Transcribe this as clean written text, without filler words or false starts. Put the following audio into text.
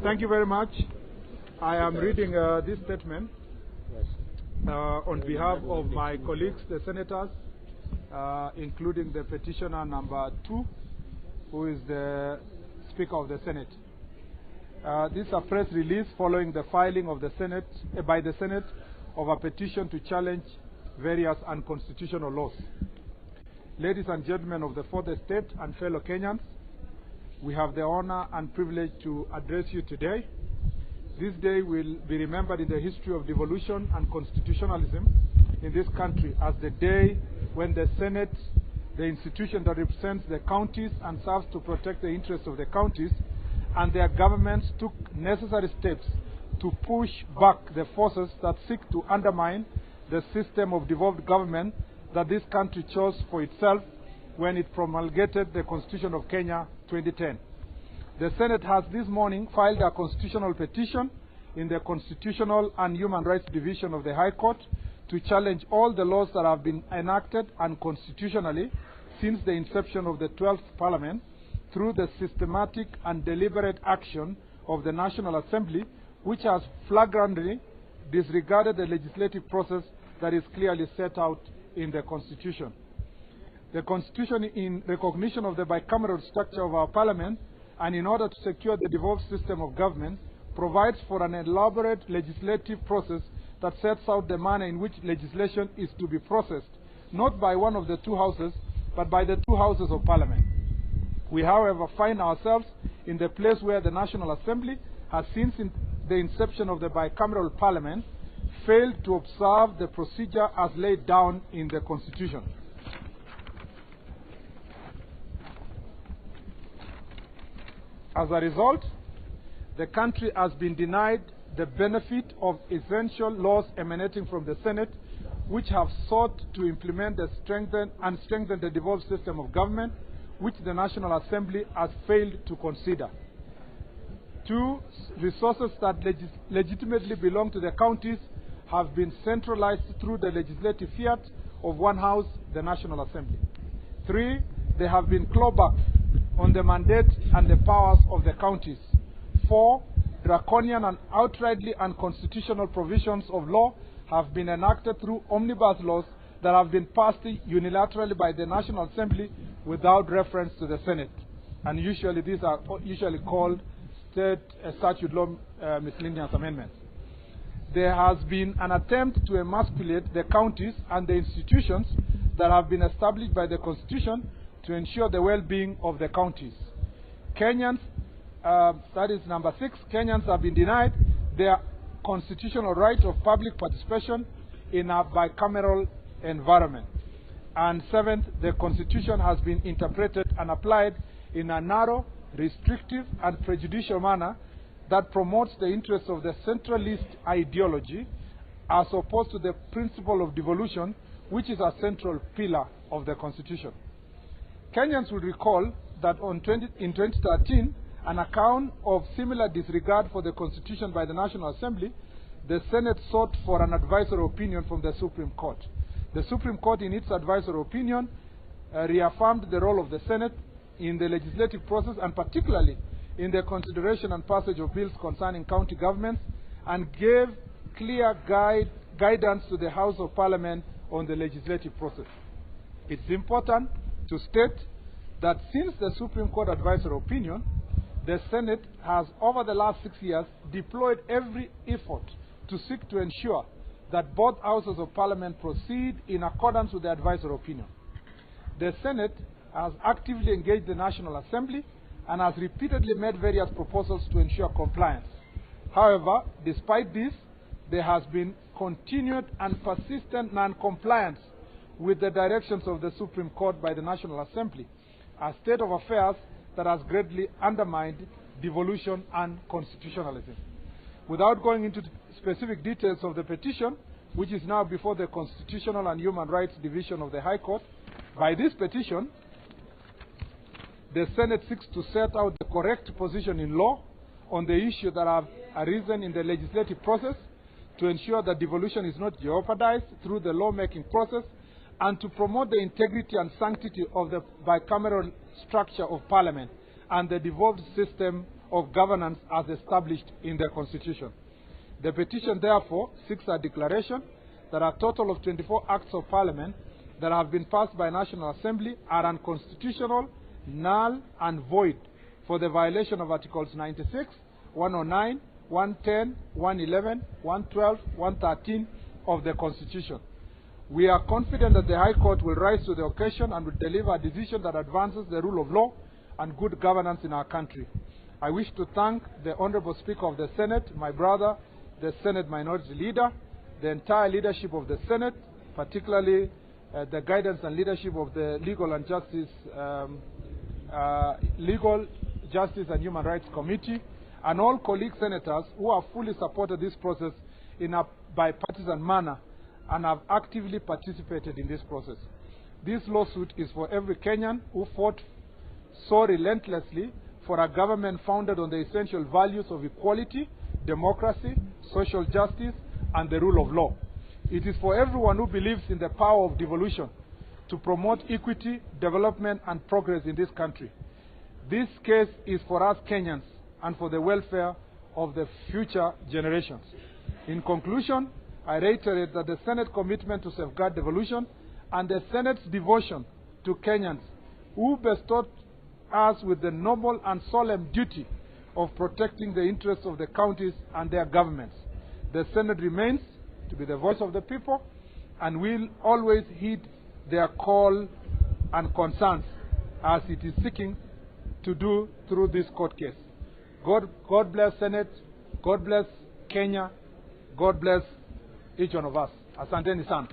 Thank you very much. I am reading this statement on behalf of my colleagues, the senators, including the petitioner number 2, who is the Speaker of the Senate. This is a press release following the filing of the Senate by the Senate of a petition to challenge various unconstitutional laws. Ladies and gentlemen of the Fourth Estate and fellow Kenyans, we have the honor and privilege to address you today. This day will be remembered in the history of devolution and constitutionalism in this country as the day when the Senate, the institution that represents the counties and serves to protect the interests of the counties, and their governments took necessary steps to push back the forces that seek to undermine the system of devolved government that this country chose for itself when it promulgated the Constitution of Kenya 2010. The Senate has this morning filed a constitutional petition in the Constitutional and Human Rights Division of the High Court to challenge all the laws that have been enacted unconstitutionally since the inception of the 12th Parliament through the systematic and deliberate action of the National Assembly, which has flagrantly disregarded the legislative process that is clearly set out in the Constitution. The Constitution, in recognition of the bicameral structure of our Parliament and in order to secure the devolved system of government, provides for an elaborate legislative process that sets out the manner in which legislation is to be processed, not by one of the two houses, but by the two houses of Parliament. We, however, find ourselves in the place where the National Assembly has, since the inception of the bicameral Parliament, failed to observe the procedure as laid down in the Constitution. As a result, the country has been denied the benefit of essential laws emanating from the Senate, which have sought to implement the strengthen the devolved system of government, which the National Assembly has failed to consider. 2, resources that legitimately belong to the counties have been centralized through the legislative fiat of one house, the National Assembly. 3, they have been clawback on the mandate and the powers of the counties. 4, draconian and outrightly unconstitutional provisions of law have been enacted through omnibus laws that have been passed unilaterally by the National Assembly without reference to the Senate. And usually these are called state statute law miscellaneous amendments. There has been an attempt to emasculate the counties and the institutions that have been established by the Constitution to ensure the well-being of the counties. Kenyans, that is number 6, Kenyans have been denied their constitutional right of public participation in a bicameral environment. And 7th, the Constitution has been interpreted and applied in a narrow, restrictive, and prejudicial manner that promotes the interests of the centralist ideology as opposed to the principle of devolution, which is a central pillar of the Constitution. Kenyans will recall that in 2013, on account of similar disregard for the Constitution by the National Assembly, the Senate sought for an advisory opinion from the Supreme Court. The Supreme Court, in its advisory opinion, reaffirmed the role of the Senate in the legislative process, and particularly in the consideration and passage of bills concerning county governments, and gave clear guidance to the House of Parliament on the legislative process. It's important to state that since the Supreme Court advisory opinion, the Senate has, over the last 6 years, deployed every effort to seek to ensure that both houses of Parliament proceed in accordance with the advisory opinion. The Senate has actively engaged the National Assembly and has repeatedly made various proposals to ensure compliance. However, despite this, there has been continued and persistent non-compliance with the directions of the Supreme Court by the National Assembly, a state of affairs that has greatly undermined devolution and constitutionalism. Without going into specific details of the petition, which is now before the Constitutional and Human Rights Division of the High Court, by this petition, the Senate seeks to set out the correct position in law on the issues that have arisen in the legislative process to ensure that devolution is not jeopardized through the lawmaking process and to promote the integrity and sanctity of the bicameral structure of Parliament and the devolved system of governance as established in the Constitution. The petition, therefore, seeks a declaration that a total of 24 acts of parliament that have been passed by National Assembly are unconstitutional, null, and void for the violation of Articles 96, 109, 110, 111, 112, 113 of the Constitution. We are confident that the High Court will rise to the occasion and will deliver a decision that advances the rule of law and good governance in our country. I wish to thank the Honorable Speaker of the Senate, my brother, the Senate Minority Leader, the entire leadership of the Senate, particularly the guidance and leadership of the Legal Justice and Human Rights Committee, and all colleague senators who have fully supported this process in a bipartisan manner and have actively participated in this process. This lawsuit is for every Kenyan who fought so relentlessly for a government founded on the essential values of equality, democracy, social justice, and the rule of law. It is for everyone who believes in the power of devolution to promote equity, development, and progress in this country. This case is for us Kenyans and for the welfare of the future generations. In conclusion, I reiterate that the Senate's commitment to safeguard devolution and the Senate's devotion to Kenyans who bestowed us with the noble and solemn duty of protecting the interests of the counties and their governments. The Senate remains to be the voice of the people and will always heed their call and concerns as it is seeking to do through this court case. God bless Senate, God bless Kenya, God bless each one of us. Asanteni sana.